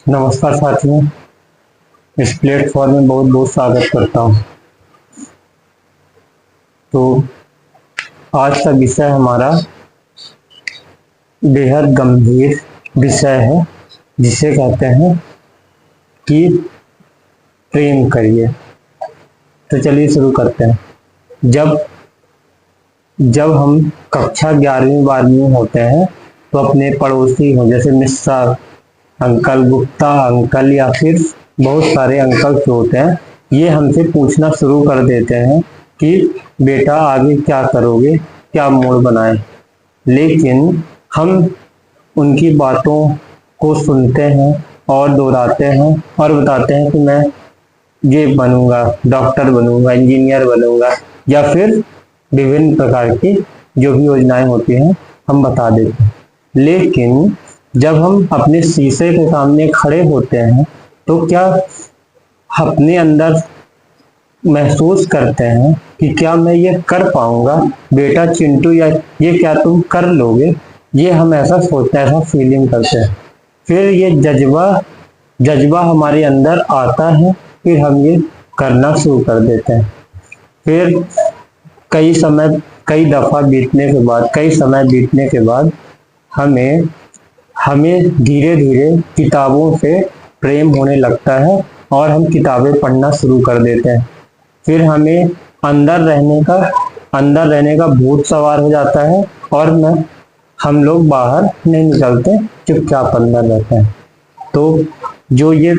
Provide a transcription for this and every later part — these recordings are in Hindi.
नमस्कार साथियों, इस प्लेटफॉर्म में बहुत बहुत स्वागत करता हूँ। तो आज का विषय हमारा बेहद गंभीर विषय है, जिसे कहते हैं कि प्रेम करिए। तो चलिए शुरू करते हैं। जब जब हम कक्षा 11वीं 12वीं में होते हैं तो अपने पड़ोसी हो, जैसे मिश्रा अंकल, गुप्ता अंकल या फिर बहुत सारे अंकल जो होते हैं, ये हमसे पूछना शुरू कर देते हैं कि बेटा आगे क्या करोगे, क्या मोड़ बनाए। लेकिन हम उनकी बातों को सुनते हैं और दोहराते हैं और बताते हैं कि मैं ये बनूंगा, डॉक्टर बनूंगा, इंजीनियर बनूंगा, या फिर विभिन्न प्रकार की जो भी योजनाएं होती हैं हम बता देते हैं। लेकिन जब हम अपने शीशे के सामने खड़े होते हैं तो क्या अपने अंदर महसूस करते हैं कि क्या मैं ये कर पाऊंगा, बेटा चिंटू, या ये क्या तुम कर लोगे? ये हम ऐसा सोचते हैं, ऐसा फीलिंग करते हैं। फिर ये जज्बा हमारे अंदर आता है, फिर हम ये करना शुरू कर देते हैं। फिर कई दफा बीतने के बाद, कई समय बीतने के बाद हमें हमें धीरे धीरे किताबों से प्रेम होने लगता है और हम किताबें पढ़ना शुरू कर देते हैं। फिर हमें अंदर रहने का भूत सवार हो जाता है और हम लोग बाहर नहीं निकलते, चुपचाप अंदर रहते हैं। तो जो ये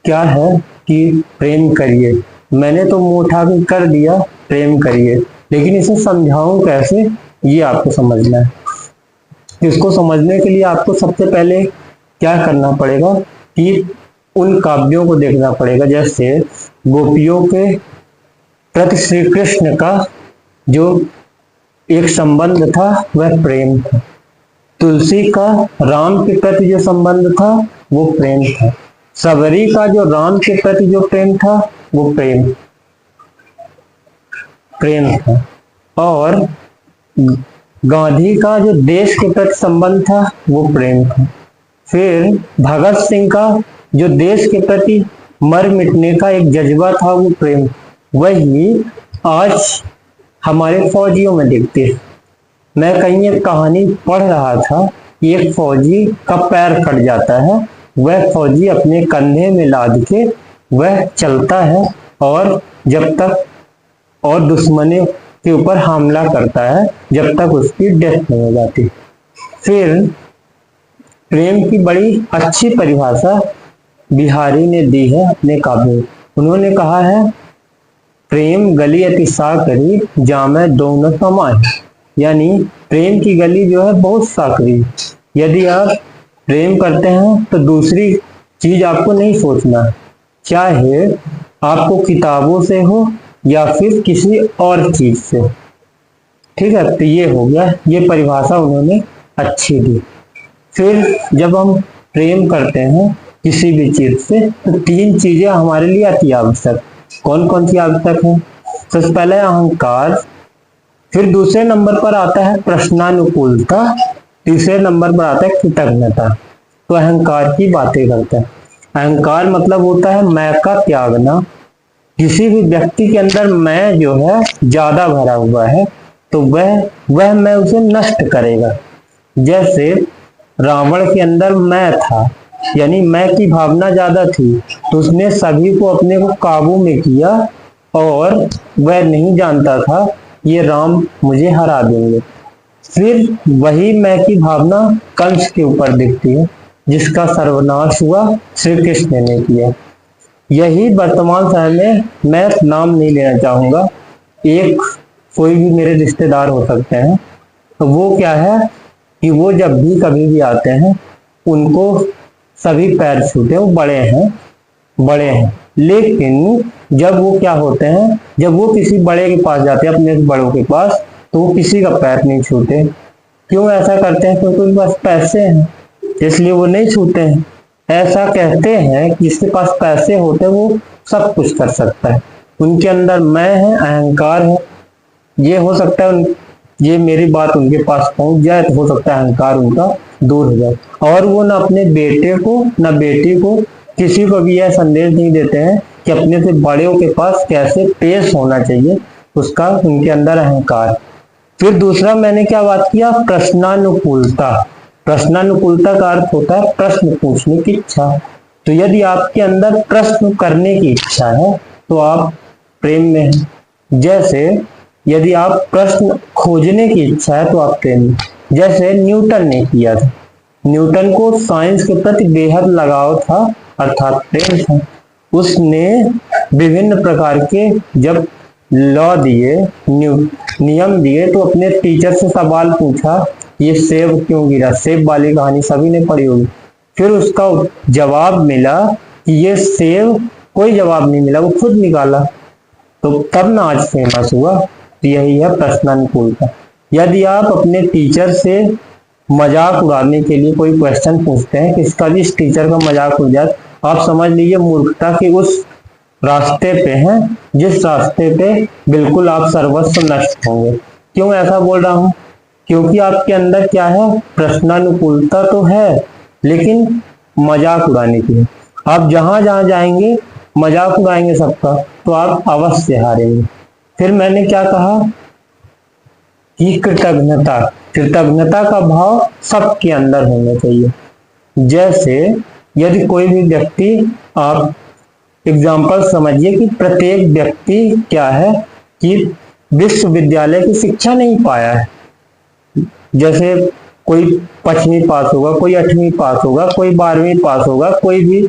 क्या है कि प्रेम करिए, मैंने तो मुंह उठा के कर दिया प्रेम करिए, लेकिन इसे समझाऊं कैसे, ये आपको समझना है। इसको समझने के लिए आपको सबसे पहले क्या करना पड़ेगा कि उन काव्यों को देखना पड़ेगा। जैसे गोपियों के प्रति श्री कृष्ण का जो एक संबंध था वह प्रेम था। तुलसी का राम के प्रति जो संबंध था वो प्रेम था। सबरी का जो राम के प्रति जो प्रेम था वो प्रेम था। और गांधी का जो देश के प्रति संबंध था वो प्रेम था। फिर भगत सिंह का जो देश के प्रति मर मिटने का एक जज्बा था वो प्रेम। वही आज हमारे फौजियों में दिखती है। मैं कहीं एक कहानी पढ़ रहा था, एक फौजी का पैर कट जाता है, वह फौजी अपने कंधे में लाद के वह चलता है और जब तक और दुश्मनों के ऊपर हमला करता है जब तक उसकी डेथ नहीं हो जाती। फिर प्रेम की बड़ी अच्छी परिभाषा बिहारी ने दी है अपने काव्य में। उन्होंने कहा है, प्रेम गली अति साकरी जामे दोनों समाए। यानी प्रेम की गली जो है बहुत साकरी। यदि आप प्रेम करते हैं तो दूसरी चीज आपको नहीं सोचना, चाहे आपको किताबों से हो या फिर किसी और चीज से। ठीक है, तो ये हो गया, ये परिभाषा उन्होंने अच्छी दी। फिर जब हम प्रेम करते हैं किसी भी चीज से तो 3 चीजें हमारे लिए अति आवश्यक। कौन कौन सी आवश्यक है? सबसे पहले अहंकार, फिर दूसरे नंबर पर आता है प्रश्नानुकूलता, तीसरे नंबर पर आता है कृतज्ञता। तो अहंकार की बातें करते हैं। अहंकार मतलब होता है मैं का त्यागना। किसी भी व्यक्ति के अंदर मैं जो है ज्यादा भरा हुआ है तो वह मैं उसे नष्ट करेगा। जैसे रावण के अंदर मैं था, यानी मैं की भावना ज्यादा थी, तो उसने सभी को अपने को काबू में किया और वह नहीं जानता था ये राम मुझे हरा देंगे। फिर वही मैं की भावना कंस के ऊपर दिखती है, जिसका सर्वनाश हुआ श्री कृष्ण ने किया। यही वर्तमान समय में, मैं नाम नहीं लेना चाहूंगा, एक कोई भी मेरे रिश्तेदार हो सकते हैं, तो वो क्या है कि वो जब भी कभी भी आते हैं उनको सभी पैर छूते, वो बड़े हैं, लेकिन जब वो क्या होते हैं, जब वो किसी बड़े के पास जाते हैं, अपने बड़ों के पास, तो वो किसी का पैर नहीं छूते। क्यों ऐसा करते हैं? क्योंकि उनके पास पैसे हैं, इसलिए वो नहीं छूते हैं। ऐसा कहते हैं कि जिसके पास पैसे होते हैं वो सब कुछ कर सकता है। उनके अंदर मैं है, अहंकार है। ये हो सकता है ये मेरी बात उनके पास पहुंच जाए तो हो सकता है अहंकार उनका दूर हो जाए। और वो ना अपने बेटे को ना बेटी को किसी को भी यह संदेश नहीं देते हैं कि अपने से बड़ों के पास कैसे पेश होना चाहिए, उसका उनके अंदर अहंकार। फिर दूसरा मैंने क्या बात किया, प्रश्नानुकूलता। प्रश्नानुकूलता का अर्थ होता है प्रश्न पूछने की इच्छा। तो यदि आपके अंदर प्रश्न करने की इच्छा है तो आप प्रेम में हैं। जैसे यदि आप प्रश्न खोजने की इच्छा है तो आप प्रेम में। जैसे न्यूटन ने किया था, न्यूटन को साइंस के प्रति बेहद लगाव था, अर्थात प्रेम था। उसने विभिन्न प्रकार के जब लॉ दिए, नियम दिए, तो अपने टीचर से सवाल पूछा, ये सेब क्यों गिरा। सेब वाली कहानी सभी ने पढ़ी होगी। फिर उसका जवाब मिला कि ये सेब, कोई जवाब नहीं मिला, वो खुद निकाला। तो तब ना आज फेमस हुआ। तो यही है प्रश्नानुकूलता। यदि आप अपने टीचर से मजाक उड़ाने के लिए कोई क्वेश्चन पूछते हैं, किसका भी इस टीचर का मजाक उड़ जाए, आप समझ लीजिए मूर्खता के उस रास्ते पे हैं जिस रास्ते पे बिल्कुल आप सर्वस्व नष्ट होंगे। क्यों ऐसा बोल रहा हूं? क्योंकि आपके अंदर क्या है, प्रश्नानुकूलता तो है, लेकिन मजाक उड़ाने की है। आप जहां जहां जाएंगे मजाक उड़ाएंगे सबका, तो आप अवश्य हारेंगे। फिर मैंने क्या कहा कि कृतज्ञता। कृतज्ञता का भाव सबके अंदर होना चाहिए। जैसे यदि कोई भी व्यक्ति, आप एग्जाम्पल समझिए कि प्रत्येक व्यक्ति क्या है कि विश्वविद्यालय की शिक्षा नहीं पाया है। जैसे कोई 5वीं पास होगा, कोई 8वीं पास होगा, कोई 12वीं पास होगा, कोई भी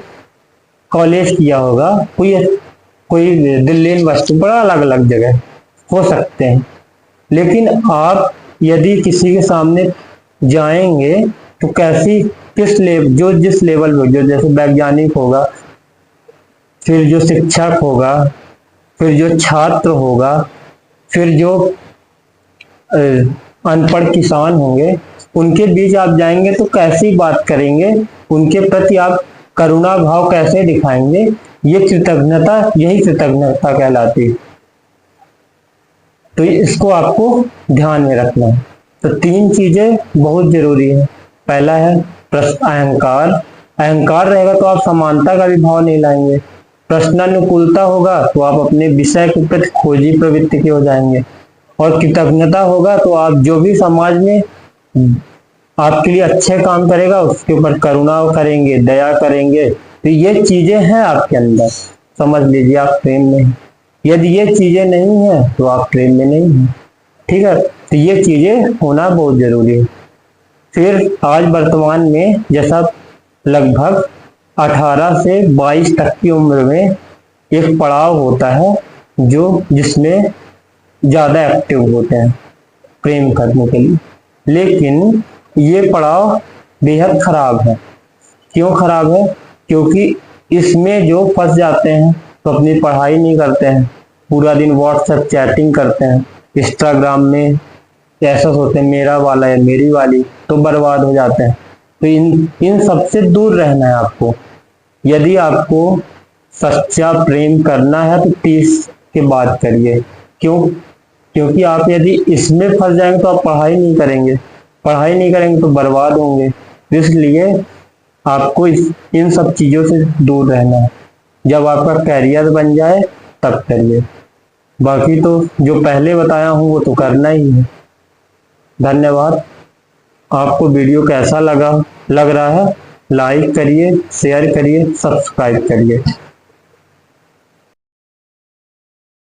कॉलेज किया होगा, कोई दिल्ली यूनिवर्सिटी, बड़ा अलग अलग जगह हो सकते हैं। लेकिन आप यदि किसी के सामने जाएंगे तो किस लेवल, जो जिस लेवल पे, जो जैसे वैज्ञानिक होगा, फिर जो शिक्षक होगा, फिर जो छात्र होगा, फिर जो अनपढ़ किसान होंगे, उनके बीच आप जाएंगे तो कैसी बात करेंगे, उनके प्रति आप करुणा भाव कैसे दिखाएंगे। ये कृतज्ञता, यही कृतज्ञता कहलाती है। तो इसको आपको ध्यान में रखना है। तो 3 चीजें बहुत जरूरी है। पहला है अहंकार। अहंकार रहेगा तो आप समानता का भी भाव नहीं लाएंगे। प्रश्नानुकूलता होगा तो आप अपने विषय के प्रति खोजी प्रवृत्ति के हो जाएंगे। और कृतज्ञता होगा तो आप जो भी समाज में आपके लिए अच्छे काम करेगा उसके ऊपर करुणा करेंगे, दया करेंगे। तो ये चीजें हैं आपके अंदर, समझ लीजिए आप प्रेम में हैं। यदि ये चीजें नहीं है तो आप प्रेम में नहीं हैं। ठीक है, तो ये चीजें होना बहुत जरूरी है। फिर आज वर्तमान में जैसा लगभग 18 से 22 तक की उम्र में एक पड़ाव होता है जिसमें ज्यादा एक्टिव होते हैं प्रेम करने के लिए। लेकिन ये पड़ाव बेहद खराब है। क्यों खराब है? क्योंकि इसमें जो फंस जाते हैं तो अपनी पढ़ाई नहीं करते हैं, पूरा दिन व्हाट्सएप चैटिंग करते हैं, इंस्टाग्राम में ऐसा सोचते हैं मेरा वाला है मेरी वाली, तो बर्बाद हो जाते हैं। तो इन सब से दूर रहना है आपको। यदि आपको सच्चा प्रेम करना है तो 30 के बाद करिए। क्यों? क्योंकि आप यदि इसमें फंस जाएंगे तो आप पढ़ाई नहीं करेंगे, पढ़ाई नहीं करेंगे तो बर्बाद होंगे। इसलिए आपको इन सब चीजों से दूर रहना है। जब आपका कैरियर बन जाए तब करिए, बाकी तो जो पहले बताया हूं वो तो करना ही है। धन्यवाद। आपको वीडियो कैसा लग रहा है, लाइक करिए, शेयर करिए, सब्सक्राइब करिए।